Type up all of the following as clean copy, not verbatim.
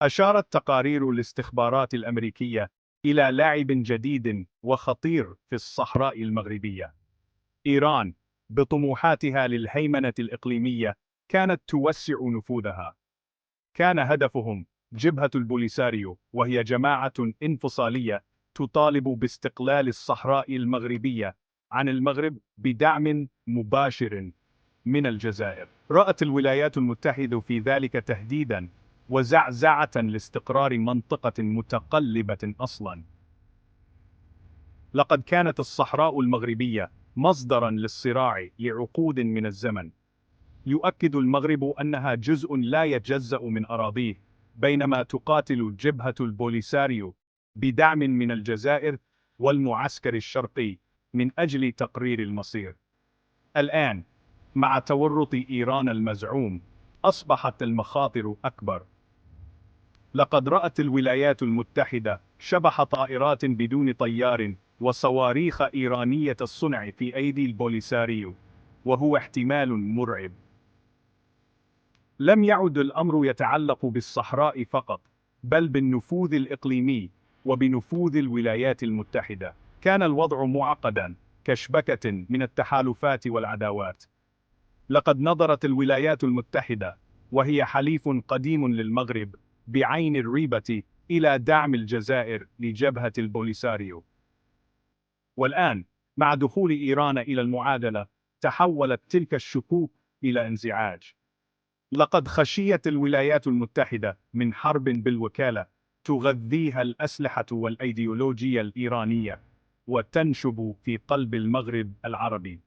أشارت تقارير الاستخبارات الأمريكية إلى لاعب جديد وخطير في الصحراء المغربية. إيران بطموحاتها للهيمنة الإقليمية كانت توسع نفوذها. كان هدفهم جبهة البوليساريو، وهي جماعة انفصالية تطالب باستقلال الصحراء المغربية عن المغرب بدعم مباشر من الجزائر. رأت الولايات المتحدة في ذلك تهديداً وزعزعة لاستقرار منطقة متقلبة أصلاً. لقد كانت الصحراء المغربية مصدراً للصراع لعقود من الزمن. يؤكد المغرب أنها جزء لا يتجزأ من أراضيه، بينما تقاتل جبهة البوليساريو بدعم من الجزائر والمعسكر الشرقي من أجل تقرير المصير. الآن، مع تورط إيران المزعوم، أصبحت المخاطر أكبر. لقد رأت الولايات المتحدة شبح طائرات بدون طيار وصواريخ إيرانية الصنع في أيدي البوليساريو، وهو احتمال مرعب. لم يعد الأمر يتعلق بالصحراء فقط، بل بالنفوذ الإقليمي وبنفوذ الولايات المتحدة. كان الوضع معقداً كشبكة من التحالفات والعداوات. لقد نظرت الولايات المتحدة، وهي حليف قديم للمغرب، بعين الريبة إلى دعم الجزائر لجبهة البوليساريو. والآن، مع دخول إيران إلى المعادلة، تحولت تلك الشكوك إلى انزعاج. لقد خشيت الولايات المتحدة من حرب بالوكالة تغذيها الأسلحة والأيديولوجيا الإيرانية وتنشب في قلب المغرب العربي.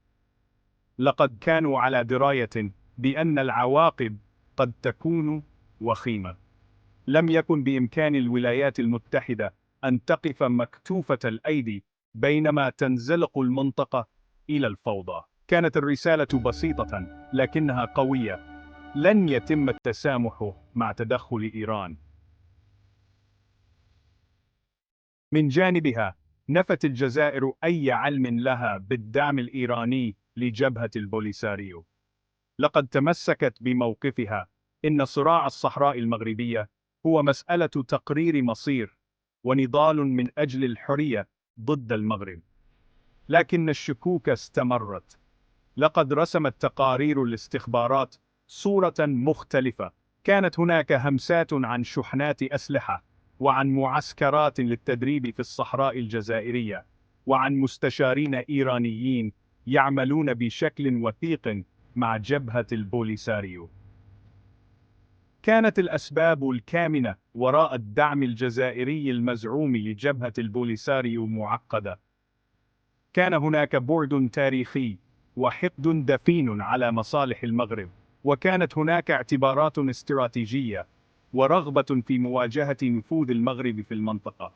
لقد كانوا على دراية بأن العواقب قد تكون وخيمة. لم يكن بإمكان الولايات المتحدة أن تقف مكتوفة الأيدي بينما تنزلق المنطقة إلى الفوضى. كانت الرسالة بسيطة لكنها قوية: لن يتم التسامح مع تدخل إيران. من جانبها، نفت الجزائر أي علم لها بالدعم الإيراني لجبهة البوليساريو. لقد تمسكت بموقفها: إن صراع الصحراء المغربية هو مسألة تقرير مصير ونضال من أجل الحرية ضد المغرب. لكن الشكوك استمرت. لقد رسمت تقارير الاستخبارات صورة مختلفة. كانت هناك همسات عن شحنات أسلحة، وعن معسكرات للتدريب في الصحراء الجزائرية، وعن مستشارين إيرانيين يعملون بشكل وثيق مع جبهة البوليساريو. كانت الأسباب الكامنة وراء الدعم الجزائري المزعوم لجبهة البوليساريو معقدة. كان هناك بعد تاريخي وحقد دفين على مصالح المغرب، وكانت هناك اعتبارات استراتيجية ورغبة في مواجهة نفوذ المغرب في المنطقة.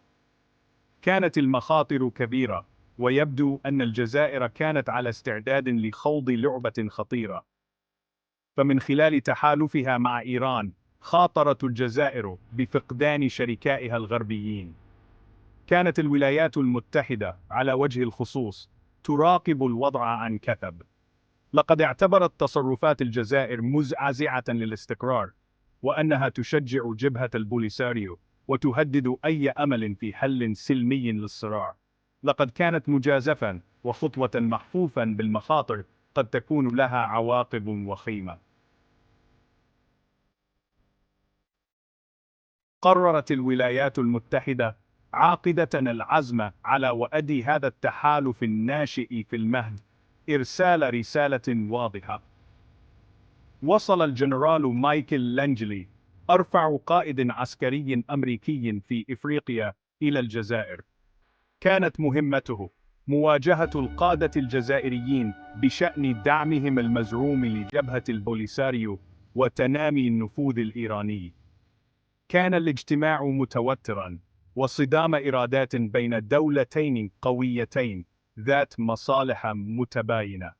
كانت المخاطر كبيرة، ويبدو أن الجزائر كانت على استعداد لخوض لعبة خطيرة. فمن خلال تحالفها مع إيران، خاطرت الجزائر بفقدان شركائها الغربيين. كانت الولايات المتحدة على وجه الخصوص تراقب الوضع عن كثب. لقد اعتبرت تصرفات الجزائر مزعزعة للاستقرار، وأنها تشجع جبهة البوليساريو وتهدد أي أمل في حل سلمي للصراع. لقد كانت مجازفة وخطوة محفوفا بالمخاطر قد تكون لها عواقب وخيمة. قررت الولايات المتحدة عاقدة العزم على وأد هذا التحالف الناشئ في المهد إرسال رسالة واضحة. وصل الجنرال مايكل لانجلي، أرفع قائد عسكري أمريكي في إفريقيا، إلى الجزائر. كانت مهمته مواجهة القادة الجزائريين بشأن دعمهم المزعوم لجبهة البوليساريو وتنامي النفوذ الإيراني. كان الاجتماع متوتراً، وصدام إرادات بين دولتين قويتين ذات مصالح متباينة.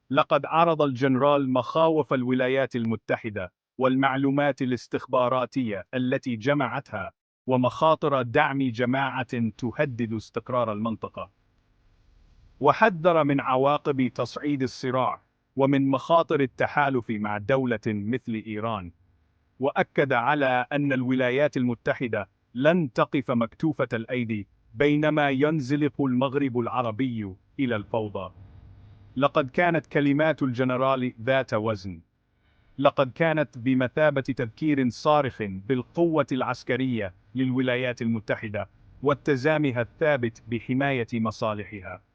لقد عرض الجنرال مخاوف الولايات المتحدة والمعلومات الاستخباراتية التي جمعتها، ومخاطر دعم جماعة تهدد استقرار المنطقة. وحذر من عواقب تصعيد الصراع، ومن مخاطر التحالف مع دولة مثل إيران. وأكد على أن الولايات المتحدة لن تقف مكتوفة الأيدي بينما ينزلق المغرب العربي إلى الفوضى. لقد كانت كلمات الجنرال ذات وزن. لقد كانت بمثابة تذكير صارخ بالقوة العسكرية للولايات المتحدة والتزامها الثابت بحماية مصالحها.